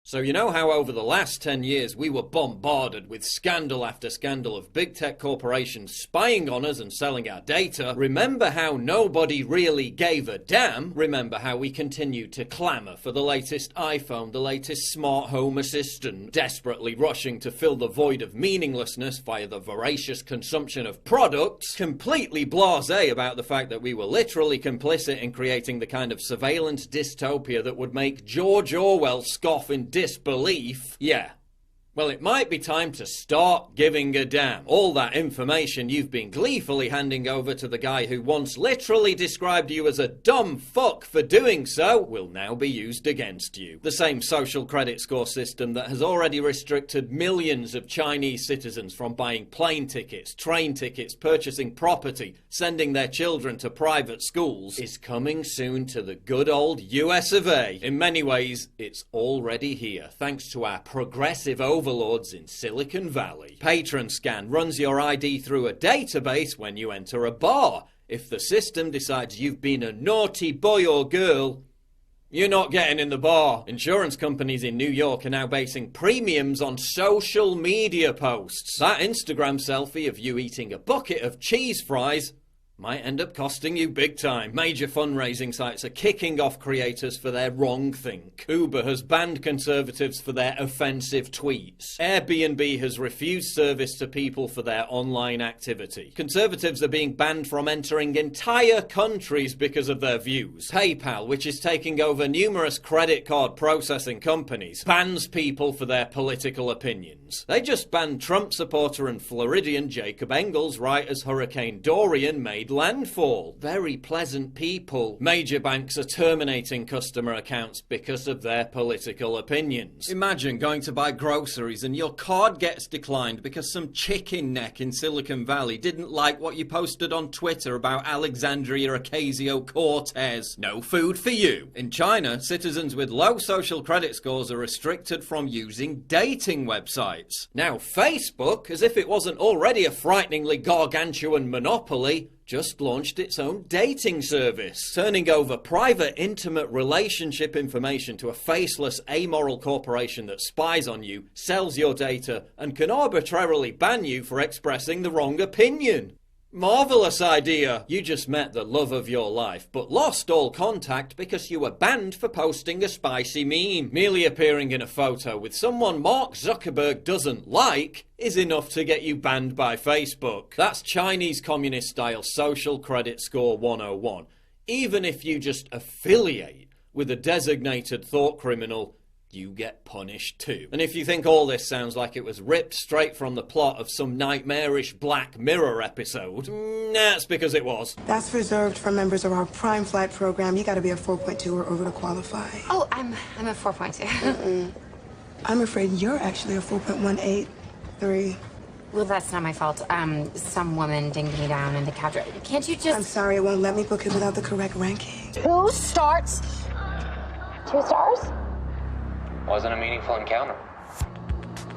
So you know how over the last 10 years we were bombarded with scandal after scandal of big tech corporations spying on us and selling our data? Remember how nobody really gave a damn? Remember how we continued to clamour for the latest iPhone, the latest smart home assistant, desperately rushing to fill the void of meaninglessness via the voracious consumption of products, completely blasé about the fact that we were literally complicit in creating the kind of surveillance dystopia that would make George Orwell scoff in disbelief? Yeah. Well, it might be time to start giving a damn. All that information you've been gleefully handing over to the guy who once literally described you as a dumb fuck for doing so will now be used against you. The same social credit score system that has already restricted millions of Chinese citizens from buying plane tickets, train tickets, purchasing property, sending their children to private schools, is coming soon to the good old US of A. In many ways, it's already here, thanks to our progressive overlords in Silicon Valley. Patron Scan runs your ID through a database when you enter a bar. If the system decides you've been a naughty boy or girl, you're not getting in the bar. Insurance companies in New York are now basing premiums on social media posts. That Instagram selfie of you eating a bucket of cheese fries might end up costing you big time. Major fundraising sites are kicking off creators for their wrongthink. Uber has banned conservatives for their offensive tweets. Airbnb has refused service to people for their online activity. Conservatives are being banned from entering entire countries because of their views. PayPal, which is taking over numerous credit card processing companies, bans people for their political opinions. They just banned Trump supporter and Floridian Jacob Engels right as Hurricane Dorian made landfall. Very pleasant people. Major banks are terminating customer accounts because of their political opinions. Imagine going to buy groceries and your card gets declined because some chicken neck in Silicon Valley didn't like what you posted on Twitter about Alexandria Ocasio-Cortez. No food for you. In China, citizens with low social credit scores are restricted from using dating websites. Now Facebook, as if it wasn't already a frighteningly gargantuan monopoly, just launched its own dating service, turning over private, intimate relationship information to a faceless, amoral corporation that spies on you, sells your data, and can arbitrarily ban you for expressing the wrong opinion. Marvelous idea! You just met the love of your life, but lost all contact because you were banned for posting a spicy meme. Merely appearing in a photo with someone Mark Zuckerberg doesn't like is enough to get you banned by Facebook. That's Chinese communist-style social credit score 101. Even if you just affiliate with a designated thought criminal, you get punished too. And if you think all this sounds like it was ripped straight from the plot of some nightmarish Black Mirror episode, that's because it was. That's reserved for members of our Prime Flight program. You gotta be a 4.2 or over to qualify. Oh, I'm a 4.2. I'm afraid you're actually a 4.183. Well, that's not my fault. Some woman dinged me down in the cab. Can't you just... I'm sorry, it won't let me book it without the correct ranking. 2 stars? 2 stars? Wasn't a meaningful encounter.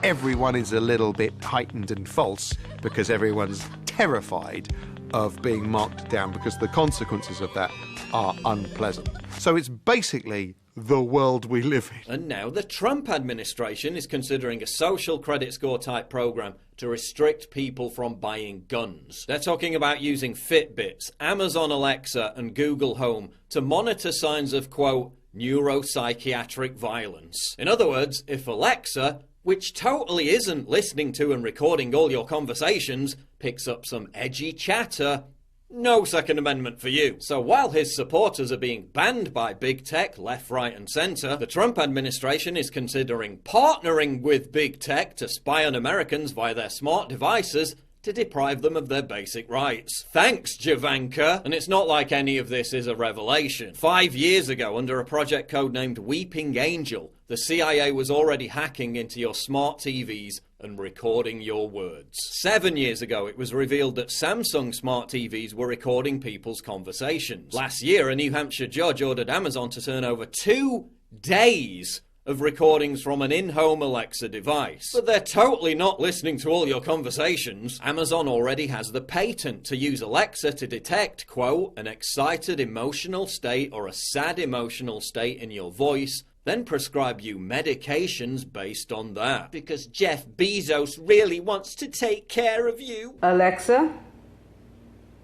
Everyone is a little bit heightened and false because everyone's terrified of being marked down because the consequences of that are unpleasant. So it's basically the world we live in. And now the Trump administration is considering a social credit score type program to restrict people from buying guns. They're talking about using Fitbits, Amazon Alexa and Google Home to monitor signs of, quote, neuropsychiatric violence. In other words, if Alexa, which totally isn't listening to and recording all your conversations, picks up some edgy chatter, no Second Amendment for you. So while his supporters are being banned by big tech, left, right and centre, the Trump administration is considering partnering with big tech to spy on Americans via their smart devices to deprive them of their basic rights. Thanks, Javanka! And it's not like any of this is a revelation. 5 years ago, under a project code named Weeping Angel, the CIA was already hacking into your smart TVs and recording your words. 7 years ago, it was revealed that Samsung smart TVs were recording people's conversations. Last year, a New Hampshire judge ordered Amazon to turn over 2 days of recordings from an in-home Alexa device. But they're totally not listening to all your conversations. Amazon already has the patent to use Alexa to detect, quote, an excited emotional state or a sad emotional state in your voice then prescribe you medications based on that. Because Jeff Bezos really wants to take care of you. Alexa,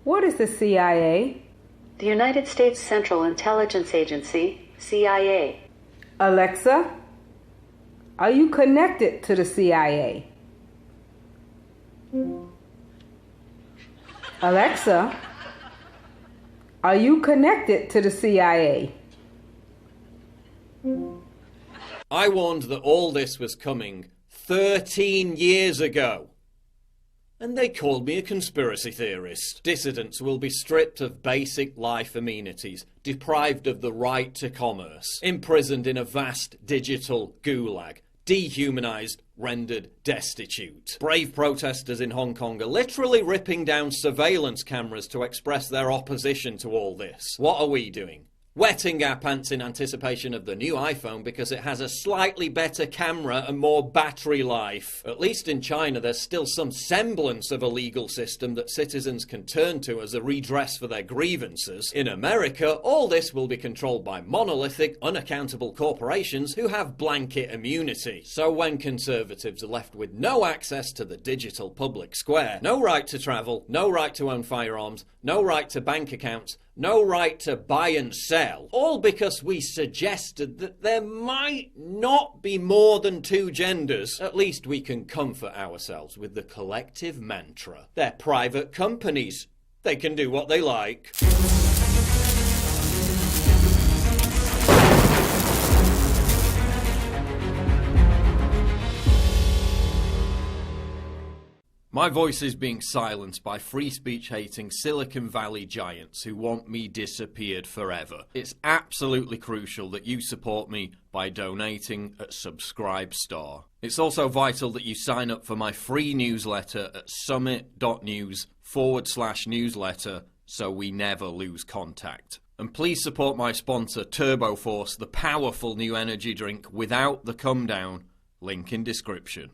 what is the CIA? The United States Central Intelligence Agency, CIA. Alexa, are you connected to the CIA? Alexa, are you connected to the CIA? I warned that all this was coming 13 years ago. And they called me a conspiracy theorist. Dissidents will be stripped of basic life amenities, deprived of the right to commerce, imprisoned in a vast digital gulag, dehumanized, rendered destitute. Brave protesters in Hong Kong are literally ripping down surveillance cameras to express their opposition to all this. What are we doing? Wetting our pants in anticipation of the new iPhone because it has a slightly better camera and more battery life. At least in China, there's still some semblance of a legal system that citizens can turn to as a redress for their grievances. In America, all this will be controlled by monolithic, unaccountable corporations who have blanket immunity. So when conservatives are left with no access to the digital public square, no right to travel, no right to own firearms, no right to bank accounts, no right to buy and sell, all because we suggested that there might not be more than two genders, at least we can comfort ourselves with the collective mantra. They're private companies. They can do what they like. My voice is being silenced by free speech hating Silicon Valley giants who want me disappeared forever. It's absolutely crucial that you support me by donating at Subscribestar. It's also vital that you sign up for my free newsletter at summit.news/newsletter so we never lose contact. And please support my sponsor Turbo Force, the powerful new energy drink without the come down. Link in description.